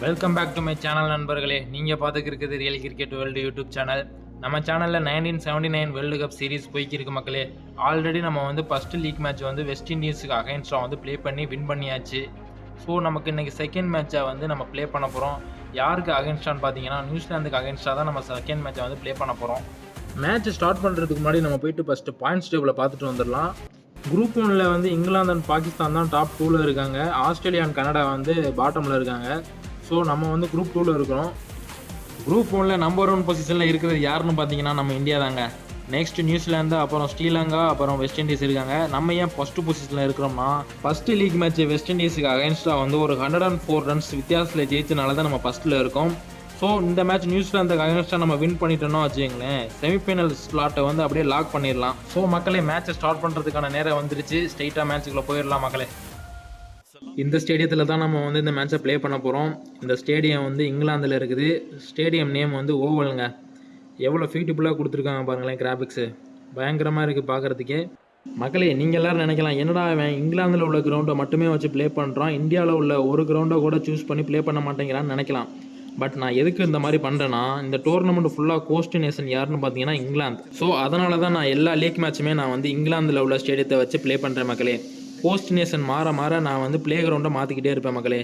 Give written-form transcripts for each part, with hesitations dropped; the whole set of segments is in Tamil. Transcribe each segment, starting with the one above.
Welcome back to my channel நண்பர்களே. நீங்கள் பார்த்துக்கு இருக்குது real cricket world YouTube channel. நம்ம சேனலில் 1979 வேர்ல்டு கப் சீரிஸ் போய்க்கிருக்கு மக்களே. ஆல்ரெடி நம்ம வந்து ஃபஸ்ட்டு லீக் மேட்ச் வந்து வெஸ்ட் இண்டீஸுக்கு அகைன்ஸ்டாக வந்து ப்ளே பண்ணி வின் பண்ணியாச்சு. ஸோ நமக்கு இன்றைக்கி செகண்ட் மேட்சை வந்து நம்ம ப்ளே பண்ண போகிறோம். யாருக்கு அகைன்ஸ்டான்னு பார்த்தீங்கன்னா நியூசிலாந்துக்கு அகைன்ஸ்டாக தான் நம்ம செகண்ட் மேட்சை வந்து ப்ளே பண்ண போகிறோம். மேட்ச் ஸ்டார்ட் பண்ணுறதுக்கு முன்னாடி நம்ம போயிட்டு ஃபஸ்ட்டு பாயிண்ட்ஸ் டேபிளை பார்த்துட்டு வந்துடலாம். குரூப் 1ல் வந்து இங்கிலாந்து அண்ட் பாகிஸ்தான் தான் டாப் 2ல் இருக்காங்க. ஆஸ்திரேலியா அண்ட் கனடா வந்து பாட்டமில் இருக்காங்க. ஸோ நம்ம வந்து குரூப் 2ல் இருக்கிறோம். குரூப் 1ல் நம்பர் 1 பொசிஷனில் இருக்கிறது யாருன்னு பார்த்தீங்கன்னா நம்ம இந்தியா தாங்க. நெக்ஸ்ட் நியூசிலாந்து, அப்புறம் ஸ்ரீலங்கா, அப்புறம் வெஸ்ட் இண்டீஸ் இருக்காங்க. நம்ம ஏன் ஃபஸ்ட்டு பொசிஷனில் இருக்கிறோம்னா ஃபஸ்ட்டு லீக் மேட்ச் வெஸ்ட் இண்டீஸுக்கு அகைன்ஸ்டாக வந்து ஒரு 104 ரன்ஸ் வித்தியாசத்தில் ஜெயிச்சனால தான் நம்ம ஃபஸ்ட்டில் இருக்கோம். ஸோ இந்த மேட்ச் நியூசிலாந்துக்கு அகைன்ஸ்டாக நம்ம வின் பண்ணிட்டோம்னா வச்சுக்கங்களேன், செமிஃபைனல் ஸ்லாட்டை வந்து அப்படியே லாக் பண்ணிடலாம். ஸோ மக்களே, மேட்சை ஸ்டார்ட் பண்ணுறதுக்கான நேரம் வந்துருச்சு. ஸ்ட்ரைட்டாக மேட்சுக்குள்ளே போயிடலாம் மக்களே. இந்த ஸ்டேடியத்தில் தான் நம்ம வந்து இந்த மேட்சை ப்ளே பண்ண போகிறோம். இந்த ஸ்டேடியம் வந்து இங்கிலாந்தில் இருக்குது. ஸ்டேடியம் நேம் வந்து ஓவலுங்க. எவ்வளோ ஃபியூட்டிஃபுல்லாக கொடுத்துருக்காங்க பாருங்களேன், கிராஃபிக்ஸு பயங்கரமாக இருக்குது பார்க்குறதுக்கே. மக்களே, நீங்கள் எல்லோரும் நினைக்கலாம், என்னடா அவன் இங்கிலாந்தில் உள்ள கிரவுண்டை மட்டுமே வச்சு ப்ளே பண்ணுறான், இந்தியாவில் உள்ள ஒரு கிரவுண்டை கூட சூஸ் பண்ணி ப்ளே பண்ண மாட்டேங்கிறான்னு நினைக்கலாம். பட் நான் எதுக்கு இந்த மாதிரி பண்ணுறேன்னா, இந்த டோர்னமெண்ட் ஃபுல்லாக கோஸ்ட் நேஷன் யாருன்னு பார்த்தீங்கன்னா இங்கிலாந்து. ஸோ அதனால தான் நான் எல்லா லீக் மேட்சுமே நான் வந்து இங்கிலாந்தில் உள்ள ஸ்டேடியத்தை வச்சு ப்ளே பண்ணுறேன் மக்களே. போஸ்ட் நேஷன் மாற மாற நான் வந்து ப்ளே கிரவுண்டை மாற்றிக்கிட்டே இருப்பேன் மக்களே.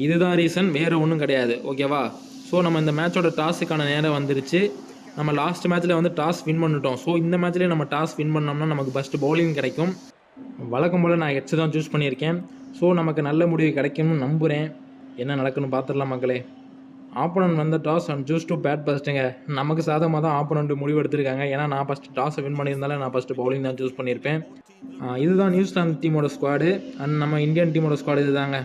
இதுதான் ரீசன், வேறு ஒன்றும் கிடையாது. ஓகேவா? ஸோ நம்ம இந்த மேட்சோட டாஸுக்கான நேரம் வந்துருச்சு. நம்ம லாஸ்ட் மேட்ச்சில் வந்து டாஸ் வின் பண்ணிட்டோம். ஸோ இந்த மேட்ச்லேயே நம்ம டாஸ் வின் பண்ணோம்னா நமக்கு ஃபஸ்ட்டு பவுலிங் கிடைக்கும். வழக்கம் போல் நான் ஹெட்ஸ் தான் சூஸ் பண்ணியிருக்கேன். ஸோ நமக்கு நல்ல முடிவு கிடைக்கும்னு நம்புகிறேன். என்ன நடக்குன்னு பார்த்துடலாம் மக்களே. ஆப்போனன்ட் வந்து toss and choose to bat ஃபஸ்ட்டுங்க. நமக்கு சாதகமாக தான் ஆப்போனன்ட் முடிவு எடுத்திருக்காங்க. ஏன்னா நான் ஃபஸ்ட்டு டாஸை வின் பண்ணியிருந்தாலும் நான் ஃபஸ்ட்டு பவுலிங் தான் சூஸ் பண்ணியிருப்பேன். இதுதான் நியூசிலாந்து டீமோட ஸ்குவாடு அண்ட் நம்ம இந்தியன் டீமோட ஸ்குவாடு. இது தாங்க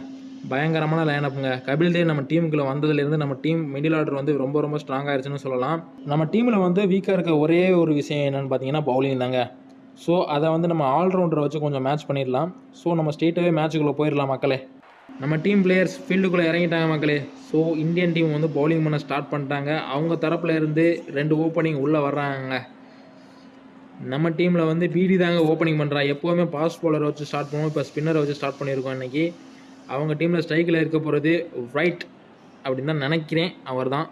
பயங்கரமான லைனப்புங்க. கபில் தேவ் நம்ம டீமுக்குள்ளே வந்ததுலேருந்து நம்ம டீம் மிடில் ஆர்டர் வந்து ரொம்ப ரொம்ப ஸ்ட்ராங் ஆயிடுச்சுன்னு சொல்லலாம். நம்ம டீமில் வந்து வீக்காக இருக்க ஒரே ஒரு விஷயம் என்னென்னு பார்த்தீங்கன்னா பவுலிங் தாங்க. ஸோ அதை வந்து நம்ம ஆல்ரவுண்டரை வச்சு கொஞ்சம் மேட்ச் பண்ணிடலாம். ஸோ நம்ம ஸ்ட்ரெயிட்டாகவே மேட்சுக்குள்ளே போயிடலாம் மக்களே. நம்ம டீம் பிளேயர்ஸ் ஃபீல்டுக்குள்ளே இறங்கிட்டாங்க மக்களே. ஸோ இந்தியன் டீம் வந்து பவுலிங் பண்ண ஸ்டார்ட் பண்ணிட்டாங்க. அவங்க தரப்பில் இருந்து 2 ஓப்பனிங் உள்ளே வர்றாங்க. நம்ம டீமில் வந்து பிடி தாங்க ஓப்பனிங் பண்ணுறா. எப்போவுமே ஃபாஸ்ட் பவுலரை வச்சு ஸ்டார்ட் பண்ணுவோம். இப்போ ஸ்பின்னரை வச்சு ஸ்டார்ட் பண்ணியிருக்கோம் இன்றைக்கி. அவங்க டீமில் ஸ்ட்ரைக்கில் இருக்க போகிறது ரைட் அப்படின்னு தான் நினைக்கிறேன். அவர் தான்.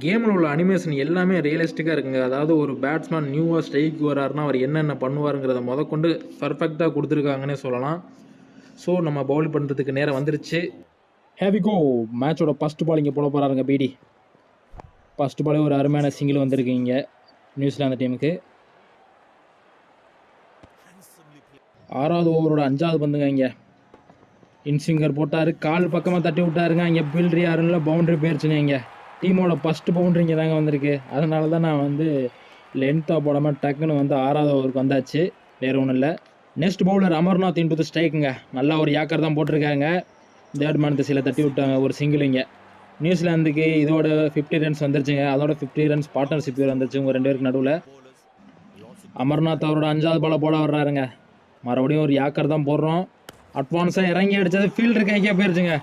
கேமில் உள்ள அனிமேஷன் எல்லாமே ரியலிஸ்டிக்காக இருக்குங்க. அதாவது ஒரு பேட்ஸ்மேன் நியூவாக ஸ்ட்ரைக்கு வராருன்னா அவர் என்னென்ன பண்ணுவாருங்கிறத முதற்கொண்டு பர்ஃபெக்டாக கொடுத்துருக்காங்கன்னே சொல்லலாம். ஸோ நம்ம பவுல் பண்ணுறதுக்கு நேரம் வந்துருச்சு. ஹேவிகோ மேட்சோட ஃபஸ்ட்டு பால் இங்கே போட போகிறாருங்க பிடி. ஃபஸ்ட்டு பாலே ஒரு அருமையான சிங்கிள் வந்திருக்கீங்க நியூசிலாந்து டீமுக்கு. 6வது ஓவரோட 5வது பந்துங்க. இங்கே இன்ஸ்விங்கர் போட்டார், கால் பக்கமாக தட்டி விட்டாருங்க. இங்கே பில்ட்ரி யாருன்னு பவுண்ட்ரி போயிடுச்சுங்க. இங்கே டீமோட ஃபஸ்ட்டு பவுண்ட்ரி இங்கே தாங்க வந்திருக்கு. அதனால தான் நான் வந்து லென்த்தாக போடாமல் டக்குன்னு வந்து 6வது ஓவருக்கு வந்தாச்சு. வேறு ஒன்றும் இல்லை. நெக்ஸ்ட் பவுலர் அமர்நாத் இன்புது ஸ்ட்ரைக்குங்க. நல்லா ஒரு யாக்கர் தான் போட்டிருக்காங்க. தேர்ட் மேன் திசையில் தட்டி விட்டாங்க ஒரு சிங்கிள். இங்கே நியூசிலாந்துக்கு இதோட 50 ரன்ஸ் வந்துருச்சுங்க. அதோட 50 ரன்ஸ் பார்ட்னர்ஷிப் வந்துருச்சு உங்கள் 2 பேருக்கு நடுவில். அமர்நாத் அவரோட 5வது பாலை போட வர்றாருங்க. மறுபடியும் ஒரு யாக்கர் தான் போடுறோம். அட்வான்ஸாக இறங்கி அடித்தது ஃபீல்டர் கைக்கே போயிருச்சுங்க.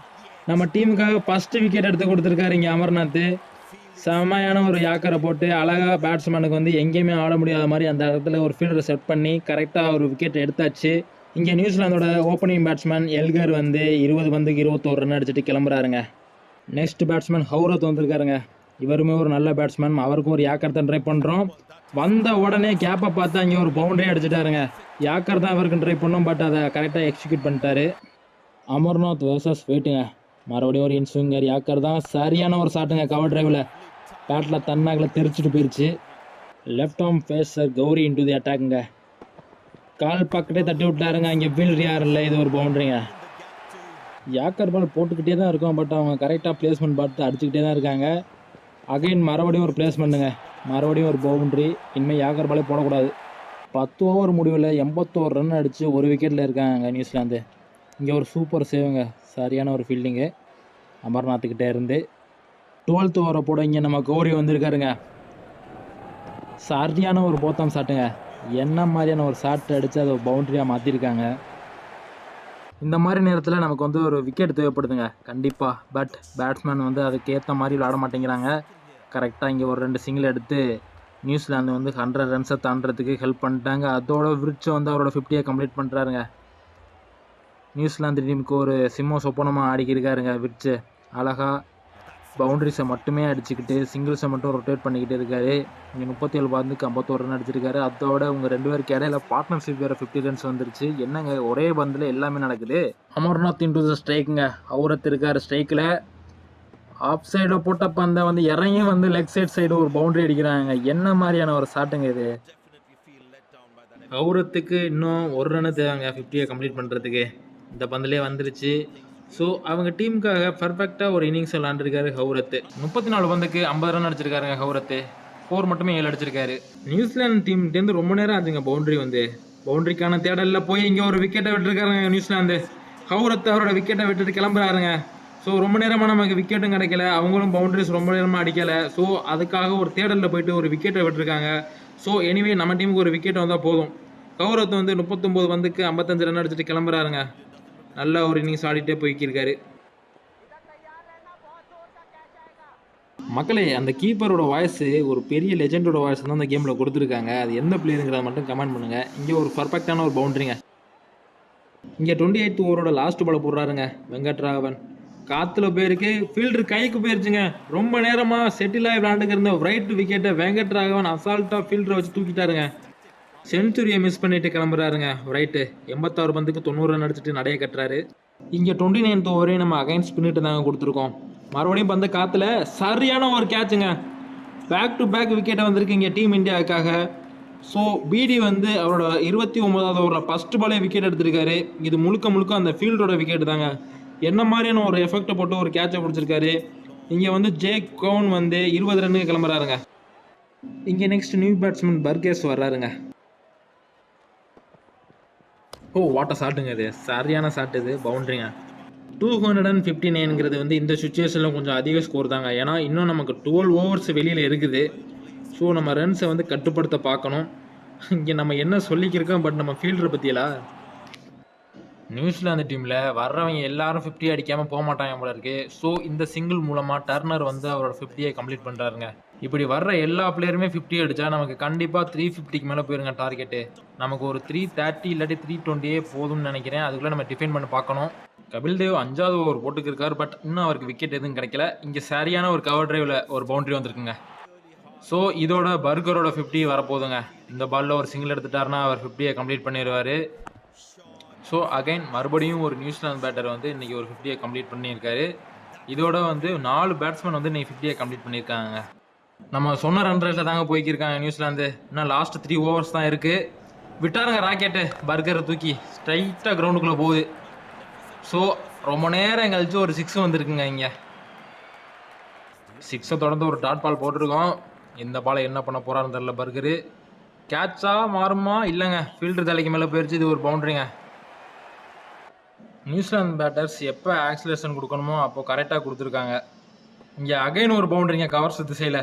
நம்ம டீமுக்காக ஃபஸ்ட்டு விக்கெட் எடுத்து கொடுத்துருக்காரு இங்கே அமர்நாத். செமையான ஒரு யாக்கரை போட்டு அழகாக பேட்ஸ்மேனுக்கு வந்து எங்கேயுமே ஆட முடியாத மாதிரி அந்த இடத்துல ஒரு ஃபீல்டரை செட் பண்ணி கரெக்டாக ஒரு விக்கெட் எடுத்தாச்சு. இங்கே நியூசிலாந்தோட ஓப்பனிங் பேட்ஸ்மேன் எல்கர் வந்து 20 பந்துக்கு 21 ரன் அடிச்சுட்டு கிளம்புறாருங்க. Next batsman ஹவுரத் வந்திருக்காருங்க. இவருமே ஒரு நல்ல பேட்ஸ்மேன். அவருக்கும் ஒரு யாக்கர் தான் ட்ரை பண்ணுறோம். வந்த உடனே கேப்பை பார்த்து அங்கே ஒரு பவுண்டரி அடிச்சுட்டாருங்க. யாக்கர் தான் இவருக்கு ட்ரை பண்ணோம், பட் அதை கரெக்டாக எக்ஸிக்யூட் பண்ணிட்டாரு. அமர்நாத் வர்சஸ் வெயிட்டுங்க. மறுபடியும் ஒரு இன்ஸ்விங்கர் யாக்கர் தான். சரியான ஒரு ஷாட்டுங்க. கவர் டிரைவில் பேட்டில் தன்னாக்கில் தெரிச்சிட்டு போயிடுச்சு. Left arm pacer Ghavri into the அட்டாக்குங்க. கால் பக்கத்தே தட்டி விட்டாருங்க. இங்கே ஃபீல்டர் யார் இல்லை, இது ஒரு பவுண்டரிங்க. யாக்கர் பால் போட்டுக்கிட்டே தான் இருக்கும், பட் அவங்க கரெக்டாக பிளேஸ்மெண்ட் பார்த்து அடிச்சுக்கிட்டே தான் இருக்காங்க. அகைன் மறுபடியும் ஒரு பிளேஸ்மெண்ட்டுங்க. மறுபடியும் ஒரு பவுண்ட்ரி. இனிமேல் யாக்கர் பாலே போடக்கூடாது. 10 ஓவர் முடிவில் 81 ரன் அடித்து ஒரு விக்கெட்டில் இருக்காங்க நியூசிலாந்து. இங்கே ஒரு சூப்பர் சேவுங்க. சரியான ஒரு ஃபீல்டிங்கு அமர்நாத்துக்கிட்டே இருந்து. 12th ஓவரை போட இங்கே நம்ம கௌரி வந்திருக்காருங்க. சரியான ஒரு போத்தம் ஷாட்டுங்க. என்ன மாதிரியான ஒரு ஷாட் அடித்து அதை பவுண்ட்ரியாக மாற்றிருக்காங்க. இந்த மாதிரி நேரத்தில் நமக்கு வந்து ஒரு விக்கெட் தேவைப்படுதுங்க கண்டிப்பாக. பட் பேட்ஸ்மேன் வந்து அதுக்கு ஏற்ற மாதிரி விளாட மாட்டேங்கிறாங்க. கரெக்டாக இங்கே ஒரு 2 சிங்கிள் எடுத்து நியூசிலாந்து வந்து 100 ரன்ஸை தாண்டறதுக்கு ஹெல்ப் பண்ணிட்டாங்க. அதோட விரிச்சு வந்து அவரோட 50யை கம்ப்ளீட் பண்ணுறாருங்க. நியூசிலாந்து டீமுக்கு ஒரு சிம்ம சொப்பனமாக ஆடிக்கிருக்காருங்க விரிச்சு. அழகாக பவுண்டரிஸை மட்டுமே அடிச்சுக்கிட்டு சிங்கிள்ஸை மட்டும் ரொட்டேட் பண்ணிக்கிட்டு இருக்காரு. இங்கே 37 பந்துக்கு 51 ரன் அடிச்சிருக்காரு. அதோட உங்கள் 2 பேருக்கு இடையில பார்ட்னர்ஷிப் வேறு 50 ரன்ஸ் வந்துருச்சு. என்னங்க ஒரே பந்தில் எல்லாமே நடக்குது. Amarnath into the ஸ்ட்ரைக்குங்க. அவுரத் இருக்கார் ஸ்ட்ரைக்கில். ஆஃப் சைடில் போட்ட பந்தை வந்து இறங்கி வந்து லெக் சைடு ஒரு பவுண்டரி அடிக்கிறாங்க. என்ன மாதிரியான ஒரு ஷாட்டுங்க இது. அவுரத்துக்கு இன்னும் ஒரு ரன்னு தேவைங்க 50யை கம்ப்ளீட் பண்ணுறதுக்கு. இந்த பந்திலே வந்துருச்சு. ஸோ அவங்க டீமுக்காக பர்ஃபெக்டாக ஒரு இன்னிங்ஸ் விளாண்டுருக்காரு ஹவுரத்து. 34 பந்துக்கு 50 ரன் அடிச்சிருக்காருங்க ஹவுரத்து. 4 மட்டுமே 7 அடிச்சிருக்காரு. நியூசிலாந்து டீம்கிட்டேருந்து ரொம்ப நேரம் ஆச்சுங்க பவுண்டரி வந்து. பவுண்டரிக்கான தேடலில் போய் இங்கே ஒரு விக்கெட்டை விட்டுருக்காருங்க நியூசிலாந்து. ஹவுரத்து அவரோட விக்கெட்டை விட்டுட்டு கிளம்புறாருங்க. ஸோ ரொம்ப நேரமாக நமக்கு விக்கெட்டும் கிடைக்கல, அவங்களும் பவுண்டரிஸ் ரொம்ப நேரமாக அடிக்கலை. ஸோ அதுக்காக ஒரு தேடலில் போயிட்டு ஒரு விக்கெட்டை விட்டுருக்காங்க. ஸோ எனிவே நம்ம டீமுக்கு ஒரு விக்கெட் வந்தால் போதும். ஹவுரத் வந்து 39 பந்துக்கு 55 ரன் அடிச்சுட்டு கிளம்புறாருங்க. நல்ல ஒரு இன்னிங்ஸ் ஆடிட்டே போய்க்கிருக்காரு. மக்களே, அந்த கீப்பரோட வாய்ஸ் ஒரு பெரிய லெஜெண்டோட வாய்ஸ் தான் அந்த கேமில் கொடுத்துருக்காங்க. அது எந்த பிளேயருங்கிறத மட்டும் கமெண்ட் பண்ணுங்கள். இங்கே ஒரு பர்ஃபெக்டான ஒரு பவுண்டரிங்க. இங்கே 28th ஓவரோட லாஸ்ட் பால் போடுறாருங்க வெங்கட்ராகவன். காற்றுல போயிருக்கு, ஃபீல்டர் கைக்கு போயிருச்சுங்க. ரொம்ப நேரமாக செட்டில் ஆகி விளாண்டுக்கு இருந்த ரைட் விக்கெட்டை வெங்கட்ராகவன் அசால்ட்டாக ஃபீல்டரை வச்சு தூக்கிட்டாருங்க. செஞ்சுரியை மிஸ் பண்ணிட்டு கிளம்புறாருங்க ரைட்டு. 86 பந்துக்கு 90 ரன் அடிச்சுட்டு நடைய கட்டுறாரு. இங்கே 29th ஓவரையும் நம்ம அகைன்ஸ்ட் பின்னிட்டு தாங்க கொடுத்துருக்கோம். மறுபடியும் பந்து காற்றுல சரியான ஒரு கேட்சுங்க. பேக் டு பேக் விக்கெட்டை வந்திருக்கு இங்கே டீம் இந்தியாவுக்காக. ஸோ பிடி வந்து அவரோட 29வது ஓவரில் ஃபஸ்ட்டு பாலே விக்கெட் எடுத்திருக்காரு. இது முழுக்க அந்த ஃபீல்டோட விக்கெட் தாங்க. என்ன மாதிரியான ஒரு எஃபெக்டை போட்டு ஒரு கேட்சை பிடிச்சிருக்காரு. இங்கே வந்து ஜேக் கவுன் வந்து 20 ரன்னுக்கு கிளம்புறாருங்க. இங்கே நெக்ஸ்ட் நியூ பேட்ஸ்மேன் பர்கேஸ் வர்றாருங்க. ஓ வாட்ட ஷாட்டுங்க இது. சரியான ஷாட் இது, பவுண்டரிங்க. 259ங்கிறது வந்து இந்த சுச்சுவேஷனில் கொஞ்சம் அதிக ஸ்கோர் தாங்க. ஏன்னா இன்னும் நமக்கு 12 ஓவர்ஸ் வெளியில் இருக்குது. ஸோ நம்ம ரன்ஸை வந்து கட்டுப்படுத்த பார்க்கணும். இங்கே நம்ம என்ன சொல்லிக்கிருக்கோம், பட் நம்ம ஃபீல்டரை பற்றியலாம். நியூசிலாந்து டீமில் வர்றவங்க எல்லாரும் 50 அடிக்காமல் போக மாட்டாங்க போல இருக்கு. ஸோ இந்த சிங்கிள் மூலமாக டர்னர் வந்து அவரோட 50யை கம்ப்ளீட் பண்ணுறாருங்க. இப்படி வர்ற எல்லா பிளேயருமே 50 அடித்தா நமக்கு கண்டிப்பாக 350க்கு மேலே போயிருங்க டார்கெட்டு. நமக்கு ஒரு 330 இல்லாட்டி 320 போதும்னு நினைக்கிறேன். அதுக்குள்ளே நம்ம டிஃபைன் பண்ணி பார்க்கணும். கபில் தேவ் 5வது ஓவர் போட்டுக்கிருக்காரு. பட் இன்னும் அவருக்கு விக்கெட் எதுவும் கிடைக்கல. இங்கே சரியான ஒரு கவர் டிரைவில் ஒரு பவுண்டரி வந்திருக்குங்க. ஸோ இதோட பர்கரோட 50 வரப்போகுதுங்க. இந்த பாலில் ஒரு சிங்கிள் எடுத்துட்டாருன்னா அவர் 50யை கம்ப்ளீட் பண்ணிடுவார். ஸோ அகைன் மறுபடியும் ஒரு நியூசிலாந்து பேட்டர் வந்து இன்றைக்கி ஒரு 50யை கம்ப்ளீட் பண்ணியிருக்காரு. இதோட வந்து 4 பேட்ஸ்மேன் வந்து இன்றைக்கி 50யை கம்ப்ளீட் பண்ணியிருக்காங்க. நம்ம சொன்ன ரன் ரேட்டில் தாங்க போய்க்கிருக்காங்க நியூசிலாந்து. இன்னும் லாஸ்ட் 3 ஓவர்ஸ் தான் இருக்குது. விட்டாருங்க ராக்கெட்டு. பர்கரை தூக்கி ஸ்ட்ரைட்டாக கிரவுண்டுக்குள்ளே போகுது. ஸோ ரொம்ப நேரம் கழிச்சு ஒரு 6 வந்திருக்குங்க. இங்கே 6 தொடர்ந்து ஒரு டாட் பால் போட்டிருக்கோம். இந்த பாலை என்ன பண்ண போகிறாருன்னு தெரில. பர்கரு கேட்சாக மாறுமா இல்லைங்க, ஃபீல்டர் தலைக்கு மேலே போயிடுச்சு. இது ஒரு பவுண்டரிங்க. நியூசிலாந்து பேட்டர்ஸ் எப்போ ஆக்சிலேஷன் கொடுக்கணுமோ அப்போ கரெக்டாக கொடுத்துருக்காங்க. இங்கே அகைன் ஒரு பவுண்டரிங்க கவர்ஸ் திசையில்.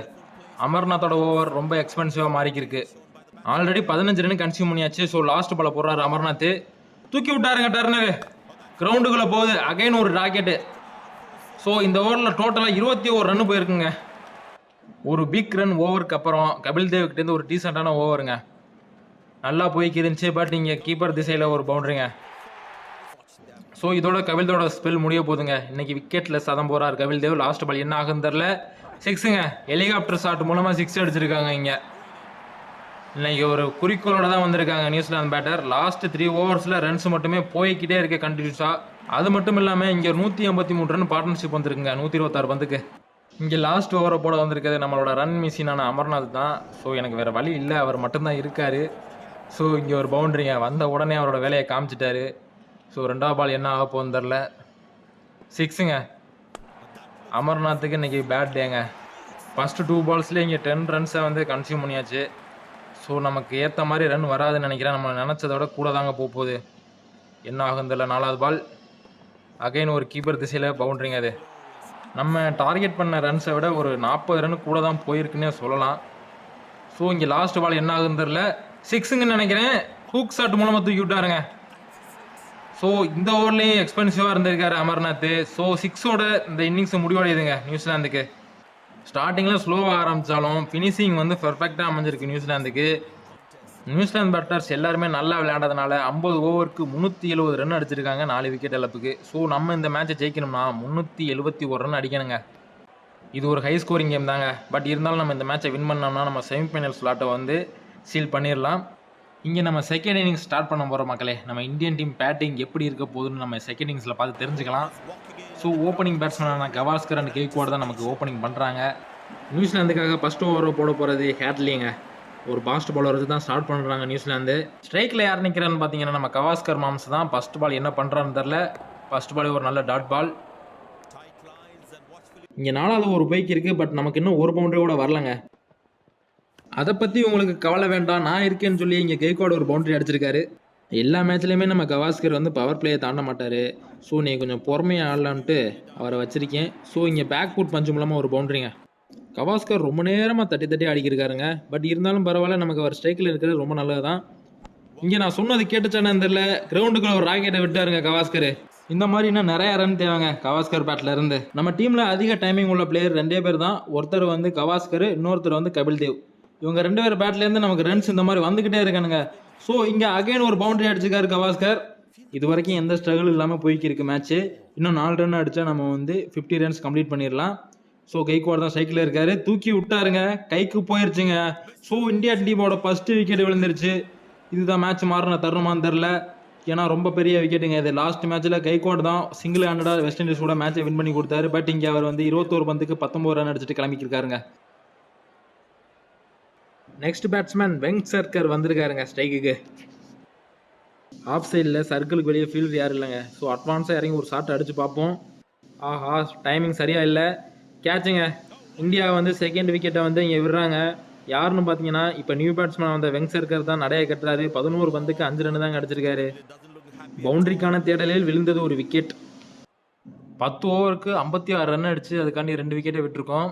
அமர்நாத்தோட ஓவர் ரொம்ப எக்ஸ்பென்சிவாக மாறிக்கிருக்கு. ஆல்ரெடி 15 ரன் கன்சியூம் பண்ணியாச்சு. ஸோ லாஸ்ட் பால் போடுறாரு அமர்நாத். தூக்கி விட்டாருங்க டர்னரு. கிரவுண்டுக்குள்ளே போகுது. அகைன் ஒரு ராக்கெட்டு. ஸோ இந்த ஓவரில் டோட்டலாக 21 ரன் போயிருக்குங்க. ஒரு பிக் ரன் ஓவருக்கு அப்புறம் கபில் தேவ்கிட்டேருந்து ஒரு டீசெண்டான ஓவருங்க. நல்லா போய்க்கிருந்துச்சு. பட் இங்கே கீப்பர் திசையில் ஒரு பவுண்டரிங்க. ஸோ இதோட கபில் தேவோட ஸ்பெல் முடிய போகுதுங்க. இன்றைக்கி விக்கெட்டில் சதம் போகிறார் கபில் தேவ். லாஸ்ட் பால் என்ன ஆகுன்னு தெரில. 6ங்க. ஹெலிகாப்டர் ஷாட் மூலமாக 6 அடிச்சிருக்காங்க. இங்கே இன்றைக்கி ஒரு குறிக்கோளோட தான் வந்திருக்காங்க நியூசிலாந்து பேட்டர். லாஸ்ட் 3 ஓவர்ஸில் ரன்ஸ் மட்டுமே போய்கிட்டே இருக்கு கண்டினியூஸாக. அது மட்டும் இல்லாமல் இங்கே 183 ரன் பார்ட்னர்ஷிப் வந்திருக்குங்க 126 பந்துக்கு. இங்கே லாஸ்ட் ஓவரை போட வந்திருக்கிறது நம்மளோட ரன் மிஷினான அமர்நாத் தான். ஸோ எனக்கு வேறு வழி இல்லை, அவர் மட்டும்தான் இருக்கார். ஸோ இங்கே ஒரு பவுண்டரிங்க. வந்த உடனே அவரோட வேலையை காமிச்சிட்டாரு. ஸோ 2வது பால் என்ன ஆக போகுன்னு தெரில. 6ங்க. அமர்நாத்துக்கு இன்றைக்கி பேட் டேங்க. ஃபஸ்ட்டு 2 பால்ஸ்லேயே இங்கே 10 ரன்ஸை வந்து கன்சியூம் பண்ணியாச்சு. ஸோ நமக்கு ஏற்ற மாதிரி ரன் வராதுன்னு நினைக்கிறேன். நம்ம நினச்சதை விட கூட தாங்க போகுது. என்ன ஆகுன்னு தெரில. 4வது பால் அகைன் ஒரு கீப்பர் திசையில் பவுண்டரிங்க. அது நம்ம டார்கெட் பண்ண ரன்ஸை விட ஒரு 40 ரன் கூட தான் போயிருக்குன்னே சொல்லலாம். ஸோ இங்கே லாஸ்ட் பால் என்ன ஆகுன்னு தெரில. 6ங்கன்னு நினைக்கிறேன். ஹூக் ஷாட் மூலமாக தூக்கி விட்டாருங்க. ஸோ இந்த ஓவர்லேயும் எக்ஸ்பென்சிவாக இருந்திருக்காரு அமர்நாத். ஸோ 6ஓட இந்த இன்னிங்ஸ் முடிவடையுதுங்க நியூசிலாந்துக்கு. ஸ்டார்டிங்கில் ஸ்லோவாக ஆரம்பித்தாலும் ஃபினிஷிங் வந்து பர்ஃபெக்டாக அமைஞ்சிருக்கு நியூசிலாந்துக்கு. நியூசிலாந்து பேட்டர்ஸ் எல்லாருமே நல்லா விளையாடுறதுனால 50 ஓவருக்கு 370 ரன் அடிச்சிருக்காங்க 4 விக்கெட் இழப்புக்கு. ஸோ நம்ம இந்த மேட்சை ஜெயிக்கணும்னா 371 ரன் அடிக்கணுங்க. இது ஒரு ஹை ஸ்கோரிங் கேம் தாங்க. பட் இருந்தாலும் நம்ம இந்த மேட்சை வின் பண்ணோம்னா நம்ம செமிஃபைனல் ஸ்லாட்டை வந்து சீல் பண்ணிடலாம். இங்கே நம்ம செகண்ட் இன்னிங்ஸ் ஸ்டார்ட் பண்ண போகிற மக்களே. நம்ம இந்தியன் டீம் பேட்டிங் எப்படி இருக்க போகுதுன்னு நம்ம செகண்ட் இன்னிங்ஸில் பார்த்து தெரிஞ்சுக்கலாம். ஸோ ஓப்பனிங் பேட்ஸ்மேனான கவாஸ்கர் அண்ட் கெய்க்வாட் தான் நமக்கு ஓப்பனிங் பண்ணுறாங்க. நியூசிலாந்துக்காக ஃபஸ்ட் ஓவர் போட போகிறது ஹேட்லிங்க. ஒரு பாஸ்ட் பாலர் வச்சு தான் ஸ்டார்ட் பண்ணுறாங்க நியூசிலாந்து. ஸ்ட்ரைக்கில் யார் நிற்கிறான்னு பார்த்தீங்கன்னா நம்ம கவாஸ்கர் மாம்ஸ் தான். ஃபஸ்ட் பால் என்ன பண்ணுறான்னு தெரில. ஃபஸ்ட் பால் ஒரு நல்ல டாட் பால். இங்கே 4வது ஒரு பைக் இருக்குது. பட் நமக்கு இன்னும் ஒரு பவுண்டரி கூட வரலங்க. அதை பற்றி உங்களுக்கு கவலை வேண்டாம், நான் இருக்கேன்னு சொல்லி இங்கே கெய்க்வாட் ஒரு பவுண்டரி அடிச்சிருக்காரு. எல்லா மேட்ச்லேயுமே நம்ம கவாஸ்கர் வந்து பவர் பிளேயை தாண்ட மாட்டார். ஸோ நீ கொஞ்சம் பொறுமையாக ஆடலான்ட்டு அவரை வச்சுருக்கேன். ஸோ இங்கே பேக் ஃபுட் பஞ்சு மூலமாக ஒரு பவுண்டரிங்க. கவாஸ்கர் ரொம்ப நேரமாக தட்டி தட்டி அடிக்கிருக்காருங்க. பட் இருந்தாலும் பரவாயில்ல, நமக்கு அவர் ஸ்ட்ரைக்கில் இருக்கிறது ரொம்ப நல்லது தான். இங்கே நான் சொன்னது கேட்டுச்சானு தெரியல, கிரவுண்டுக்குள்ள ஒரு ராக்கெட்டை விட்டாருங்க கவாஸ்கர். இந்த மாதிரி இன்னும் நிறைய ரன் தேவைங்க கவாஸ்கர் பேட்டில் இருந்து. நம்ம டீமில் அதிக டைமிங் உள்ள பிளேயர் 2 பேர் தான். ஒருத்தர் வந்து கவாஸ்கர், இன்னொருத்தர் வந்து கபில் தேவ். இவங்க 2 பேர் பேட்லேருந்து நமக்கு ரன்ஸ் இந்த மாதிரி வந்துக்கிட்டே இருக்கானுங்க. ஸோ இங்கே அகைன் ஒரு பவுண்டரி அடிச்சிருக்காரு கவாஸ்கர். இது வரைக்கும் எந்த ஸ்ட்ரகிள் இல்லாமல் போய்க்கிருக்கு மேட்ச்சு. இன்னும் 4 ரன் அடித்தா நம்ம வந்து 50 ரன்ஸ் கம்ப்ளீட் பண்ணிடலாம். ஸோ கெய்க்வாட் தான் சைக்கிளில் இருக்காரு. தூக்கி விட்டாருங்க, கைக்கு போயிருச்சுங்க. ஸோ இந்தியா டீமோட ஃபஸ்ட்டு விக்கெட் விழுந்துருச்சு. இதுதான் மேட்ச் மாறின தருணமான்னு தெரில. ஏன்னா ரொம்ப பெரிய விக்கெட்டுங்க இது. லாஸ்ட் மேட்ச்சில் கெய்க்வாட் தான் சிங்கிள் ஹேண்டடாக வெஸ்ட் இண்டீஸ் கூட மேட்சை வின் பண்ணி கொடுத்தாரு. பட் இங்கே அவர் வந்து 21 பந்துக்கு 19 ரன் அடிச்சுட்டு கிளம்பிக்கிருக்காருங்க. நெக்ஸ்ட் பேட்ஸ்மேன் வெங்சர்கர் வந்திருக்காருங்க ஸ்ட்ரைக்குக்கு. ஆஃப் சைடில் சர்க்கிளுக்கு வெளியே ஃபீல்டு யாரும் இல்லைங்க. ஸோ அட்வான்ஸாக இறங்கி ஒரு ஷாட் அடித்து பார்ப்போம். ஆஹா, டைமிங் சரியாக இல்லை. கேட்சுங்க. இந்தியா வந்து செகண்ட் விக்கெட்டை வந்து இங்கே விடுறாங்க. யாருன்னு பார்த்தீங்கன்னா இப்போ நியூ பேட்ஸ்மேன் வந்த வெங்சர்கர் தான் நடைய கட்டுறாரு. 11 பந்துக்கு 5 ரன் தாங்க அடிச்சிருக்காரு. பவுண்டரிக்கான தேடலில் விழுந்தது ஒரு விக்கெட். 10 ஓவருக்கு 56 ரன் அடிச்சு அதுக்காண்டி 2 விக்கெட்டை விட்டுருக்கோம்.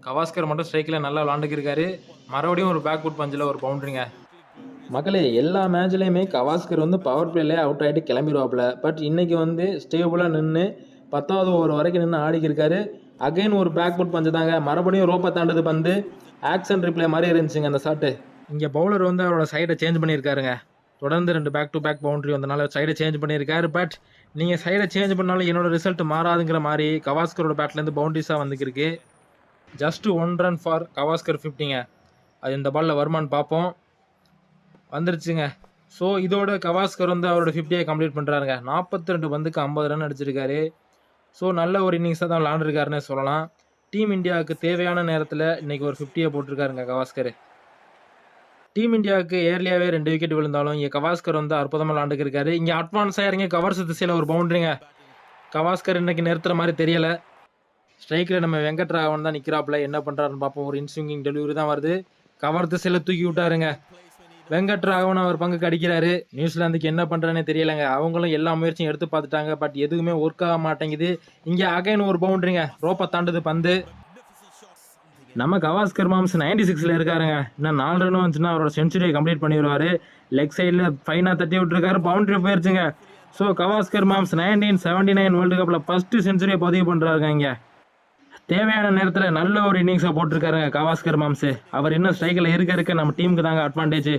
கவாஸ்கர் மட்டும் ஸ்ட்ரைக்கில் நல்லா விளாண்டுக்கிருக்காரு. மறுபடியும் ஒரு பேக் ஃபுட் பஞ்சில் ஒரு பவுண்டரிங்க. மக்களே, எல்லா மேட்ச்லேயுமே கவாஸ்கர் வந்து பவர் பிளேலே அவுட் ஆகிட்டு கிளம்பிடுவாப்புல. பட் இன்றைக்கி வந்து ஸ்டேபிளாக நின்று 10வது ஓவர் வரைக்கும் நின்று ஆடிக்கிருக்காரு. அகைன் ஒரு பேக் ஃபுட் பஞ்சு தாங்க. மறுபடியும் ரோப்பை தாண்டது பந்து ஆக்ஷன் ரிப்ளே மாதிரி இருந்துச்சுங்க அந்த ஷாட்டு. இங்கே பவுலர் வந்து அவரோட சைடை சேஞ்ச் பண்ணியிருக்காருங்க. தொடர்ந்து 2 பேக் டு பேக் பவுண்டரி வந்தனால சைடை சேஞ்ச் பண்ணியிருக்காரு. பட் நீங்கள் சைடை சேஞ்ச் பண்ணாலும் என்னோட ரிசல்ட் மாறாதுங்கிற மாதிரி கவாஸ்கரோட பேட்லேருந்து பவுண்டரிஸாக வந்துக்கிருக்கு. ஜஸ்ட்டு 1 ரன் ஃபார் கவாஸ்கர் 50ங்க. அது இந்த பாலில் வருமானு பார்ப்போம். வந்துருச்சுங்க. ஸோ இதோட கவாஸ்கர் வந்து அவரோட 50யை கம்ப்ளீட் பண்ணுறாருங்க. 42 பந்துக்கு 50 ரன் அடிச்சிருக்காரு. ஸோ நல்ல ஒரு இன்னிங்ஸாக தான் விளாண்டுருக்காருன்னு சொல்லலாம். டீம் இந்தியாவுக்கு தேவையான நேரத்தில் இன்றைக்கி ஒரு 50யை போட்டிருக்காருங்க கவாஸ்கர். டீம் இந்தியாவுக்கு ஏர்லியாகவே 2 விக்கெட் விழுந்தாலும் இங்கே கவாஸ்கர் வந்து அற்புதமாக விளாண்டுக்கிருக்காரு. இங்கே அட்வான்ஸாக இறங்கி கவர்ஸ் திசையில் ஒரு பவுண்டரிங்க. கவாஸ்கர் இன்றைக்கி நிறுத்துகிற மாதிரி தெரியலை. ஸ்ட்ரைக்கில் நம்ம வெங்கட்ராகவன் தான் நிற்கிறாப்புல. என்ன பண்ணுறாருன்னு பார்ப்போம். ஒரு இன்ஸ்விங்கிங் டெலிவரி தான் வருது. கவர் திசையில் தூக்கி விட்டாருங்க. வெங்கட்ராகவன் அவர் பங்குக்கு அடிக்கிறாரு. நியூசிலாந்துக்கு என்ன பண்ணுறேன்னே தெரியலைங்க. அவங்களும் எல்லா முயற்சியும் எடுத்து பார்த்துட்டாங்க. பட் எதுவுமே ஒர்க் ஆக மாட்டேங்குது. இங்கே அகைன் ஒரு பவுண்டரிங்க. ரோப்பை தாண்டுது பந்து. நம்ம கவாஸ்கர் மாம்ஸ் 96ல் இருக்காருங்க. இன்னும் 4 ரன் வந்துச்சுன்னா அவரோட செஞ்சுரியை கம்ப்ளீட் பண்ணிடுவார். லெக் சைடில் ஃபைனாக தட்டி விட்டுருக்காரு. பவுண்டரி போயிருச்சுங்க. ஸோ கவாஸ்கர் மாம்ஸ் 1979 வேர்ல்டு கப்பில் ஃபஸ்ட்டு செஞ்சுரியை பதிவு பண்ணுறாருங்க. இங்கே தேவையான நேரத்தில் நல்ல ஒரு இன்னிங்ஸை போட்டிருக்காருங்க கவாஸ்கர் மாம்ஸு. அவர் இன்னும் ஸ்ட்ரைக்கில் இருக்க நம்ம டீமுக்கு தாங்க அட்வான்டேஜ்.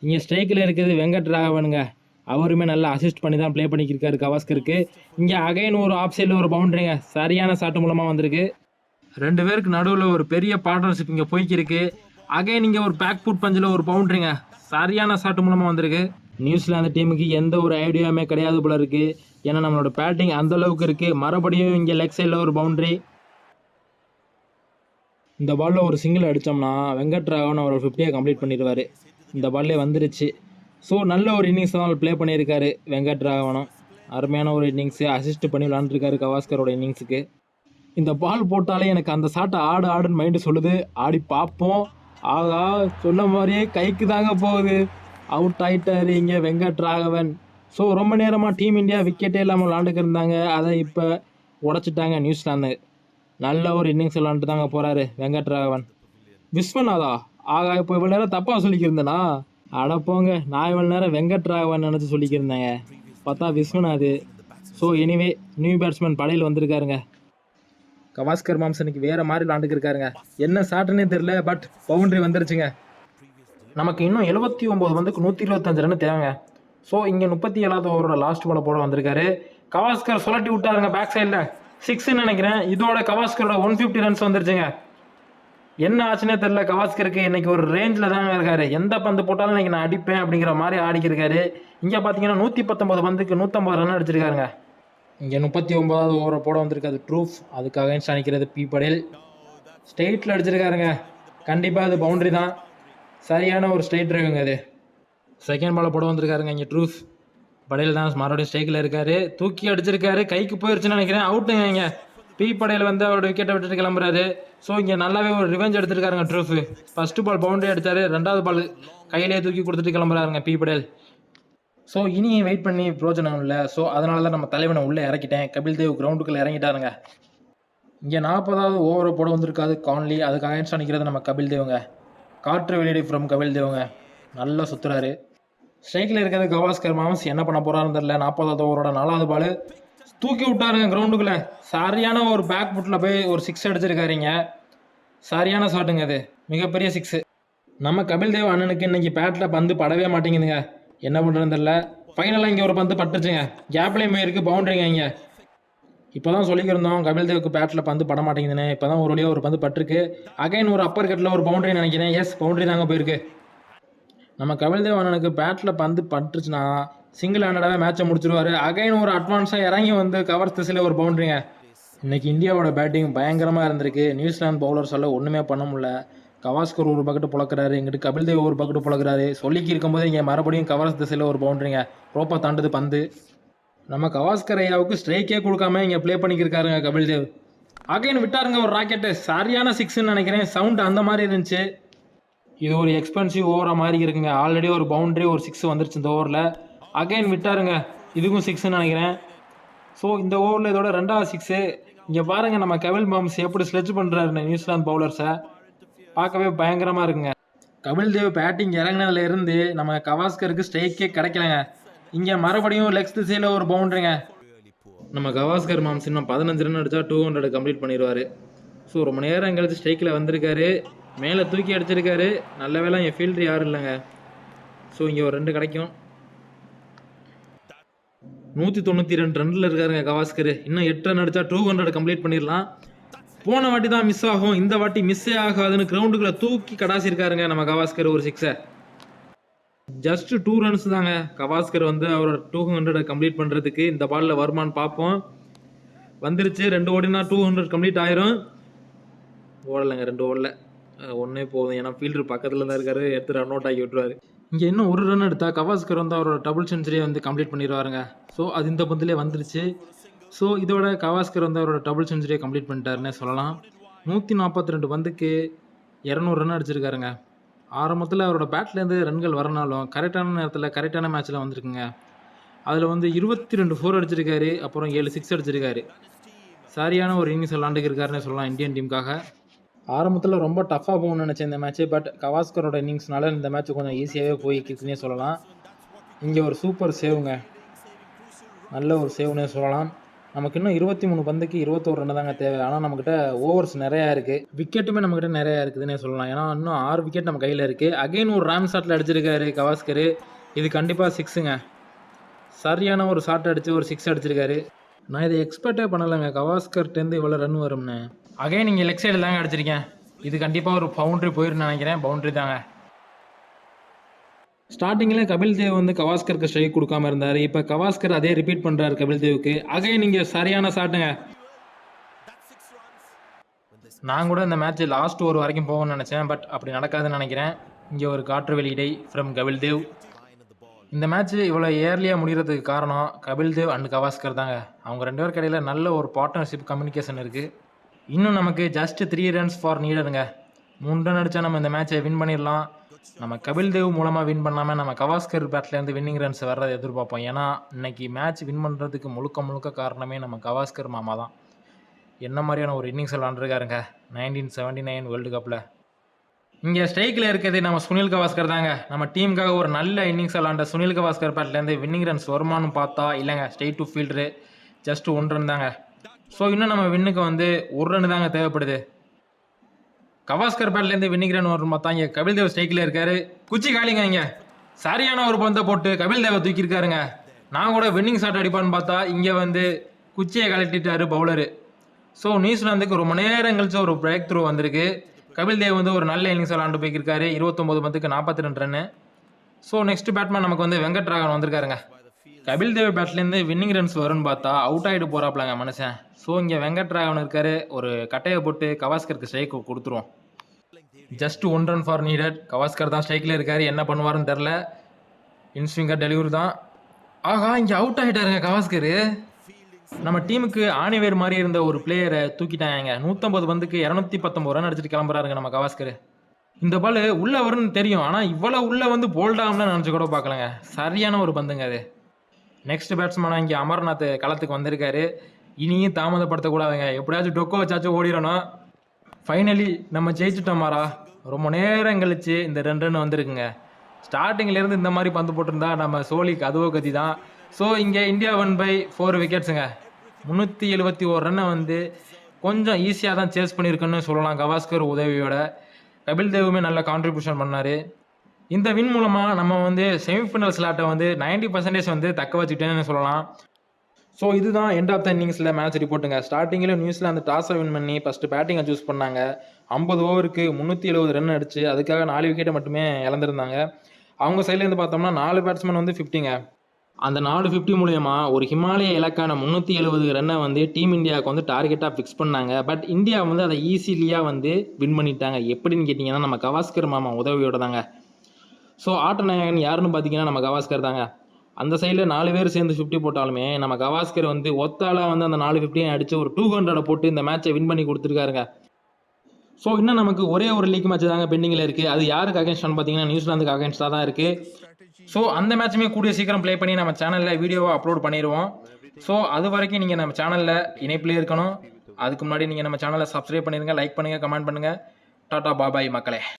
இங்கே ஸ்ட்ரைக்கில் இருக்கிறது வெங்கட்ராகவனுங்க. அவருமே நல்லா அசிஸ்ட் பண்ணி தான் ப்ளே பண்ணிக்கிருக்காரு கவாஸ்கருக்கு. இங்கே அகைன் ஒரு ஆஃப் சைடில் ஒரு பவுண்டரிங்க. சரியான ஷாட்டு மூலமாக வந்திருக்கு. 2 பேருக்கு நடுவில் ஒரு பெரிய பார்ட்னர்ஷிப் இங்கே போய்க்கிருக்கு. அகைன் இங்கே ஒரு பேக் ஃபுட் பஞ்சில் ஒரு பவுண்டரிங்க. சரியான ஷாட்டு மூலமாக வந்திருக்கு. நியூசிலாந்து டீமுக்கு எந்த ஒரு ஐடியாவுமே கிடையாது போல இருக்குது. ஏன்னா நம்மளோட பேட்டிங் அந்தளவுக்கு இருக்குது. மறுபடியும் இங்கே லெக் சைடில் ஒரு பவுண்டரி. இந்த பாலில் ஒரு சிங்கிள் அடித்தோம்னா வெங்கட்ராகவன் அவர் 50யை கம்ப்ளீட் பண்ணிடுவார். இந்த பால்லே வந்துருச்சு. ஸோ நல்ல ஒரு இன்னிங்ஸ் தான் ப்ளே பண்ணியிருக்காரு வெங்கட்ராகவனும். அருமையான ஒரு இன்னிங்ஸு அசிஸ்ட் பண்ணி விளாண்டுருக்காரு கவாஸ்கரோட இன்னிங்ஸுக்கு. இந்த பால் போட்டாலே எனக்கு அந்த ஷாட்டை ஆடுன்னு மைண்டு சொல்லுது. ஆடி பார்ப்போம். ஆகா, சொன்ன மாதிரியே கைக்கு தாங்க போகுது. அவுட் ஆகிட்டார் இங்கே வெங்கட்ராகவன். ஸோ ரொம்ப நேரமாக டீம் இந்தியா விக்கெட்டே இல்லாமல் விளாண்டுக்கு இருந்தாங்க. அதை இப்போ உடச்சிட்டாங்க நியூசிலாந்து. நல்ல ஒரு இன்னிங்ஸ் விளாண்டு தாங்க போகிறாரு வெங்கட்ராகவன். விஸ்வநாதா, ஆகா, இப்போ இவ்வளோ நேரம் தப்பாக சொல்லிக்கிருந்தேனா? அடப்போங்க, நான் இவ்வளோ நேரம் வெங்கட்ராகவன் நினச்சி சொல்லிக்கிருந்தேங்க. பார்த்தா Viswanath. So anyway new batsman படையில் வந்திருக்காருங்க. கவாஸ்கர் மாம்ஸ் இன்னைக்கு வேறு மாதிரி விளாண்டுக்கிருக்காருங்க. என்ன ஷாட்டுன்னே தெரில. பட் பவுண்டரி வந்துருச்சுங்க. நமக்கு இன்னும் 79 பந்துக்கு 125 ரன் தேவைங்க. ஸோ இங்கே 37வது ஓவரோட லாஸ்ட் பாலை போட வந்திருக்காரு. கவாஸ்கர் சுழட்டி விட்டாருங்க பேக் சைடில். சிக்ஸ்ன்னு நினைக்கிறேன். இதோட கவாஸ்கரோட 150 ரன்ஸ் வந்துருச்சுங்க. என்ன ஆச்சுன்னே தெரியல. கவாஸ்கருக்கு இன்னைக்கு ஒரு ரேஞ்சில் தாங்க இருக்காரு. எந்த பந்து போட்டாலும் இன்னைக்கு நான் அடிப்பேன் அப்படிங்கிற மாதிரி ஆடிக்கிருக்காரு. இங்கே பார்த்தீங்கன்னா 119 பந்துக்கு 150 ரன் அடிச்சிருக்காருங்க. இங்கே 39வது ஓவரை போட வந்திருக்காது ட்ரூஃப். அதுக்கு அகைன்ஸ்ட் அடிக்கிறது பி படேல். ஸ்ட்ரெயிட்டில் அடிச்சிருக்காருங்க. கண்டிப்பாக அது பவுண்டரி தான். சரியான ஒரு ஸ்ட்ரெயிட் ட்ரைவுங்க அது. செகண்ட் பாலை போட வந்திருக்காருங்க இங்கே ட்ரூஃப். படேல் தான் மறுபடியும் ஸ்ட்ரைக்கில் இருக்காரு. தூக்கி அடிச்சிருக்காரு. கைக்கு போயிருச்சுன்னு நினைக்கிறேன். அவுட்டுங்க. இங்கே பி படேல் வந்து அவரோட விக்கெட்டை விட்டுட்டு கிளம்புறாரு. ஸோ இங்கே நல்லாவே ஒரு ரிவெஞ்ச் எடுத்துருக்காருங்க ட்ரூஃப். ஃபஸ்ட்டு பால் பவுண்டரி அடித்தார். ரெண்டாவது பால் கையிலேயே தூக்கி கொடுத்துட்டு கிளம்புறாருங்க பி படேல். ஸோ இனி வெயிட் பண்ணி பிரோஜனம் இல்லை. ஸோ அதனால தான் நம்ம தலைவனை உள்ளே இறக்கிட்டேன். கபில் தேவ் கிரவுண்டுக்குள்ளே இறங்கிட்டாருங்க. இங்கே 40வது ஓவரை போட வந்திருக்காது கான்லி. அதுக்கு அகைன்ஸ்டாக நிற்கிறது நம்ம கபில் தேவுங்க. காற்று வெளியீடு ஃப்ரம் கபில் தேவுங்க. நல்லா சுற்றுறாரு. ஸ்ட்ரைக்கில் இருக்கிறது கவாஸ்கர் மாமஸ். என்ன பண்ண போகிறாருன்னு தெரியல. 40வது ஓவரோட 4வது பால் தூக்கி விட்டாருங்க கிரவுண்டுக்குள்ளே. சரியான ஒரு பேக் ஃபுட்டில் போய் ஒரு 6 அடிச்சிருக்காருங்க. சரியான ஷாட்டுங்க அது. மிகப்பெரிய 6. நம்ம கபில் தேவ் அண்ணனுக்கு இன்னைக்கு பேட்டில் பந்து படவே மாட்டேங்குதுங்க. என்ன பண்ணுறதுன்னு தெரியல. ஃபைனலாக இங்கே ஒரு பந்து பட்டுச்சுங்க. கேப்லேயும் போயிருக்கு. பவுண்டரிங்க. இங்கே இப்போ தான் சொல்லிக்கிருந்தோம் கபில் தேவுக்கு பேட்டில் பந்து பட மாட்டேங்குதுன்னு. இப்போ தான் ஒரு வழியாக ஒரு பந்து பட்டிருக்கு. அகைன் ஒரு அப்பர் கட்டில் ஒரு பவுண்டரி நினைக்கிறேன். எஸ், பவுண்டரி தாங்க போயிருக்கு. நம்ம கபில் தேவ் அண்ணனுக்கு பேட்டில் பந்து பட்டுருச்சுன்னா சிங்கிள் ஹேண்டடாகவே மேட்சை முடிச்சிருவார். அகைன் ஒரு அட்வான்ஸாக இறங்கி வந்து கவர் திசையில் ஒரு பவுண்டரிங்க. இன்றைக்கி இந்தியாவோட பேட்டிங் பயங்கரமாக இருந்திருக்கு. நியூசிலாந்து பவுலர்ஸால் ஒன்றுமே பண்ண முடியல. கவாஸ்கர் ஒரு பக்கெட்டு புழக்கிறாரு. இங்கிட்டு கபில் தேவ் ஒரு பக்கெட்டு புழக்கிறாரு. சொல்லிக்கி இருக்கும்போது இங்கே மறுபடியும் கவர் திசையில் ஒரு பவுண்டரிங்க. ரோப்பா தாண்டுது பந்து. நம்ம கவாஸ்கர் ஐயாவுக்கு ஸ்ட்ரைக்கே கொடுக்காம இங்கே ப்ளே பண்ணிக்கிருக்காருங்க கபில் தேவ். அகைன் விட்டாருங்க ஒரு ராக்கெட்டு. சரியான 6ன்னு நினைக்கிறேன். சவுண்ட் அந்த மாதிரி இருந்துச்சு. இது ஒரு எக்ஸ்பென்சிவ் ஓவராக மாதிரி இருக்குங்க. ஆல்ரெடி ஒரு பவுண்டரி ஒரு 6 வந்துருச்சு இந்த ஓவரில். அகைன் விட்டாருங்க. இதுக்கும் 6ன்னு நினைக்கிறேன். ஸோ இந்த ஓவரில் இதோட 2வது 6. இங்கே பாருங்கள் நம்ம கபில் மாம்ஸ் எப்படி ஸ்லெட்ச் பண்ணுறாருன்னு நியூசிலாந்து பவுலர்ஸை. பார்க்கவே பயங்கரமாக இருக்குங்க. கபில் தேவ் பேட்டிங் இறங்கினதுலேருந்து நம்ம கவாஸ்கருக்கு ஸ்ட்ரைக்கே கிடைக்கலங்க. இங்கே மறுபடியும் லெக்ஸ் திசையில் ஒரு பவுண்டரிங்க. நம்ம கவாஸ்கர் மாம்ஸ் இன்னும் 15 ரன் அடித்தா 200 கம்ப்ளீட் பண்ணிடுவார். ஸோ ரொம்ப நேரம் கழிச்சு ஸ்ட்ரைக்கில் வந்திருக்காரு. மேலே தூக்கி அடிச்சிருக்காரு. நல்ல வேலை என் ஃபீல்டர் யாரும் இல்லைங்க. ஸோ இங்கே ஒரு 2 கிடைக்கும். 192 ரன்னில் இருக்காருங்க கவாஸ்கர். இன்னும் 8 ரன் அடித்தா 200 கம்ப்ளீட் பண்ணிடலாம். போன வாட்டி தான் மிஸ் ஆகும். இந்த வாட்டி மிஸ்ஸே ஆகாதுன்னு கிரவுண்டுக்குள்ளே தூக்கி கடாசிருக்காருங்க நம்ம கவாஸ்கர் ஒரு 6. ஜஸ்ட் 2 ரன்ஸ் தாங்க கவாஸ்கர் வந்து அவரோட 200 கம்ப்ளீட் பண்ணுறதுக்கு. இந்த பாலில் வருமானு பார்ப்போம். வந்துருச்சு. 2 ஓடினா 200 கம்ப்ளீட் ஆயிரும். ஓடலைங்க. 2 ஓடல. ஒன்றே போதும். ஏன்னா ஃபீல்டர் பக்கத்தில் தான் இருக்காரு. எடுத்து ரன் அவுட் ஆகி விட்டுருவாரு. இங்கே இன்னும் ஒரு ரன் எடுத்தால் கவாஸ்கர் வந்து அவரோட டபுள் செஞ்சுரியை வந்து கம்ப்ளீட் பண்ணிடுவாருங்க. ஸோ அது இந்த பந்திலே வந்துருச்சு. ஸோ இதோட கவாஸ்கர் வந்து அவரோட டபுள் செஞ்சுரியை கம்ப்ளீட் பண்ணிட்டாருன்னே சொல்லலாம். 142 பந்துக்கு 200 ரன் அடிச்சிருக்காருங்க. ஆரம்பத்தில் அவரோட பேட்லேருந்து ரன்கள் வரனாலும் கரெக்டான நேரத்தில் கரெக்டான மேட்ச்சில் வந்திருக்குங்க. அதில் வந்து 22 4 அடிச்சிருக்காரு. அப்புறம் 7 6 அடிச்சிருக்காரு. சரியான ஒரு இன்னிங்ஸ் விளாண்டுக்கு இருக்காருன்னே சொல்லலாம் இந்தியன் டீமுக்காக. ஆரம்பத்தில் ரொம்ப டஃப்பாக போகணும்னு நினச்சேன் இந்த மேட்ச்சு. பட் கவாஸ்கரோட இன்னிங்ஸ்னால இந்த மேட்ச் கொஞ்சம் ஈஸியாகவே போய்க்குன்னே சொல்லலாம். இங்கே ஒரு சூப்பர் சேவுங்க. நல்ல ஒரு சேவுன்னே சொல்லலாம். நமக்கு இன்னும் 23 பந்துக்கு 21 ரன் தாங்க தேவை. ஆனால் நம்மக்கிட்ட ஓவர்ஸ் நிறையா இருக்குது. விக்கெட்டுமே நம்மக்கிட்ட நிறையா இருக்குதுன்னே சொல்லலாம். ஏன்னா இன்னும் 6 விக்கெட் நம்ம கையில் இருக்குது. அகைன் ஒரு ராம் ஷாட்டில் அடிச்சிருக்காரு கவாஸ்கர். இது கண்டிப்பாக 6ங்க. சரியான ஒரு ஷாட் அடித்து ஒரு 6 அடிச்சிருக்காரு. நான் இதை எக்ஸ்பெக்டே பண்ணலைங்க கவாஸ்கர்ட்டேருந்து இவ்வளோ ரன் வரும்னு. அகைன் நீங்கள் லெக் சைடில் தாங்க அடிச்சிருக்கேன். இது கண்டிப்பாக ஒரு பவுண்ட்ரி போயிருன்னு நினைக்கிறேன். பவுண்ட்ரி தாங்க. ஸ்டார்டிங்கில் கபில் தேவ் வந்து கவாஸ்கருக்கு ஸ்ட்ரைக் கொடுக்காம இருந்தார். இப்போ கவாஸ்கர் அதே ரிப்பீட் பண்ணுறாரு கபில் தேவுக்கு. அகைன் நீங்கள் சரியான ஷாட்டுங்க. நான் கூட இந்த மேட்ச் லாஸ்ட் ஓவர் வரைக்கும் போகணும்னு நினச்சேன். பட் அப்படி நடக்காதுன்னு நினைக்கிறேன். இங்கே ஒரு காற்று வெளியீடை ஃப்ரம் கபில் தேவ். இந்த மேட்ச் இவ்வளோ ஏர்லியாக முடிகிறதுக்கு காரணம் கபில் தேவ் அண்ட் கவாஸ்கர் தாங்க. அவங்க 2 பேருக்கு இடையில் நல்ல ஒரு பார்ட்னர்ஷிப் கம்யூனிகேஷன் இருக்குது. இன்னும் நமக்கு ஜஸ்ட் 3 ரன்ஸ் ஃபார் நீடடுங்க. 3 ரன் அடித்தா நம்ம இந்த மேட்சை வின் பண்ணிடலாம். நம்ம கபில் தேவ் மூலமாக வின் பண்ணாமல் நம்ம கவாஸ்கர் பேட்லேருந்து வின்னிங் ரன்ஸ் வர்றதை எதிர்பார்ப்போம். ஏன்னா இன்னைக்கு மேட்ச் வின் பண்ணுறதுக்கு முழுக்க காரணமே நம்ம கவாஸ்கர் மாமா தான். என்ன மாதிரியான ஒரு இன்னிங்ஸ் விளாண்டுருக்காருங்க 1979 வேர்ல்டு கப்பில். இங்கே ஸ்ட்ரைக்கில் இருக்கிறது நம்ம சுனில் கவாஸ்கர் தாங்க. நம்ம டீமுக்காக ஒரு நல்ல இன்னிங்ஸ் விளாண்ட சுனில் கவாஸ்கர் பேட்லேருந்து வின்னிங் ரன்ஸ் வருமானு பார்த்தா இல்லைங்க. Straight to fielder. Just 1 run தாங்க. ஸோ இன்னும் நம்ம வின்னுக்கு வந்து 1 ரன் தாங்க தேவைப்படுது. கவாஸ்கர் பேட்லேருந்து வின்னிங் ரன் வரும் பார்த்தா இங்கே கபில் தேவ் ஸ்ட்ரைக்கில் இருக்காரு. குச்சி காலிங்க. இங்கே சரியான ஒரு பந்தை போட்டு கபில் தேவை தூக்கியிருக்காருங்க. நான் கூட வின்னிங் ஷாட் அடிப்பான்னு பார்த்தா இங்கே வந்து குச்சியை கழட்டிட்டாரு பவுலரு. ஸோ நியூசிலாந்துக்கு ரொம்ப நேரம் கழிச்சு ஒரு பிரேக் த்ரூ வந்திருக்கு. கபில் தேவ் வந்து ஒரு நல்ல இன்னிங்ஸ் விளாண்டு போய்க்கிருக்காரு. 29 பந்துக்கு 42 ரன்னு. ஸோ நெக்ஸ்ட் பேட்மேன் நமக்கு வந்து வெங்கட் ராகவன் வந்திருக்காருங்க. கபில் தேவ் பேட்லேருந்து வின்னிங் ரன்ஸ் வரும்னு பார்த்தா அவுட் ஆகிட்டு போகிறாப்லாங்க மனுஷன். ஸோ இங்கே வெங்கட் ராகவன் இருக்காரு. ஒரு கட்டையை போட்டு கவாஸ்கருக்கு ஸ்ட்ரைக் கொடுத்துருவோம். Just 1 run for needed. Gavaskar தான் ஸ்ட்ரைக்கில் இருக்காரு. என்ன பண்ணுவாருன்னு தெரில. இன்ஸ்விங்கர் டெலிவரி தான். ஆகா, இங்கே அவுட் ஆகிட்டாருங்க கவாஸ்கர். நம்ம டீமுக்கு ஆணிவேர் மாதிரி இருந்த ஒரு பிளேயரை தூக்கிட்டாங்க. 150 பந்துக்கு 219 ரன் அடிச்சுட்டு கிளம்புறாருங்க நம்ம கவாஸ்கர். இந்த பால் உள்ளே வரும்னு தெரியும், ஆனால் இவ்வளோ உள்ளே வந்து போல்டாகலாம் நினச்சி கூட பார்க்கலங்க. சரியான ஒரு பந்துங்க அது. நெக்ஸ்ட் பேட்ஸ்மேனாக இங்கே அமர்நாத் களத்துக்கு வந்திருக்காரு. இனியும் தாமதப்படுத்தக்கூடாதுங்க. எப்படியாச்சும் டொக்கோ வச்சாச்சும் ஓடிடணும். ஃபைனலி நம்ம ஜெயிச்சுட்டோம் மாறா. ரொம்ப நேரம் கழிச்சு இந்த 2 ரன் வந்திருக்குங்க. ஸ்டார்டிங்லேருந்து இந்த மாதிரி பந்து போட்டிருந்தா நம்ம சோழிக்கு அதுவோ கதி தான். ஸோ இங்கே இந்தியா 1/4 விக்கெட்ஸுங்க. 371 ரன்னை வந்து கொஞ்சம் ஈஸியாக தான் சேஸ் பண்ணியிருக்குன்னு சொல்லலாம் கவாஸ்கர் உதவியோட. கபில் தேவுமே நல்ல கான்ட்ரிபியூஷன் பண்ணார். இந்த வின் மூலமாக நம்ம வந்து செமிஃபைனல் ஸ்லாட்டை வந்து 90% வந்து தக்க வச்சுக்கிட்டேன்னு சொல்லலாம். ஸோ இதுதான் எண்ட் ஆஃப் த இன்னிங்ஸில் மேட்ச் ரிப்போர்ட்டுங்க. ஸ்டார்டிங்கில் நியூசிலாந்து டாஸை வின் பண்ணி ஃபஸ்ட்டு பேட்டிங்கை சூஸ் பண்ணாங்க. 50 ஓவருக்கு 370 ரன் அடிச்சு அதுக்காக 4 விக்கெட்டை மட்டுமே இழந்திருந்தாங்க. அவங்க சைட்லேருந்து பார்த்தோம்னா 4 பேட்ஸ்மேன் வந்து 50ங்க. அந்த 4 50 மூலயமா ஒரு ஹிமாலய இலக்கான 370 ரன்னை வந்து டீம் இந்தியாவுக்கு வந்து டார்கெட்டாக ஃபிக்ஸ் பண்ணாங்க. பட் இந்தியா வந்து அதை ஈஸிலியாக வந்து வின் பண்ணிட்டாங்க. எப்படின்னு கேட்டிங்கன்னா நம்ம கவாஸ்கர் மாமா உதவியோட தாங்க. ஸோ ஆட்ட நாயகன் யாருன்னு பார்த்தீங்கன்னா நம்ம கவாஸ்கர் தாங்க. அந்த சைடில் 4 பேர் சேர்ந்து 50 போட்டாலுமே நம்ம கவாஸ்கர் வந்து ஒத்தாலாக வந்து அந்த 4 50 அடித்து ஒரு 200 போட்டு இந்த மேட்சை வின் பண்ணி கொடுத்துருக்காருங்க. ஸோ இன்னும் நமக்கு ஒரே ஒரு லீக் மேட்ச் தாங்க பெண்டிங்கில் இருக்குது. அது யாருக்கு அகேன்ஸ்டான்னு பார்த்தீங்கன்னா நியூசிலாந்துக்கு அகேன்ஸ்டாக தான் இருக்குது. ஸோ அந்த மேட்சுமே கூடிய சீக்கிரம் ப்ளே பண்ணி நம்ம சேனலில் வீடியோவை அப்லோட் பண்ணிடுவோம். ஸோ அது வரைக்கும் நீங்கள் நம்ம சேனலில் இணைப்பிலே இருக்கணும். அதுக்கு முன்னாடி நீங்கள் நம்ம சேனலை சப்ஸ்கிரைப் பண்ணிடுங்க, லைக் பண்ணுங்கள், கமெண்ட் பண்ணுங்கள். டாடா பாபாய் மக்களே.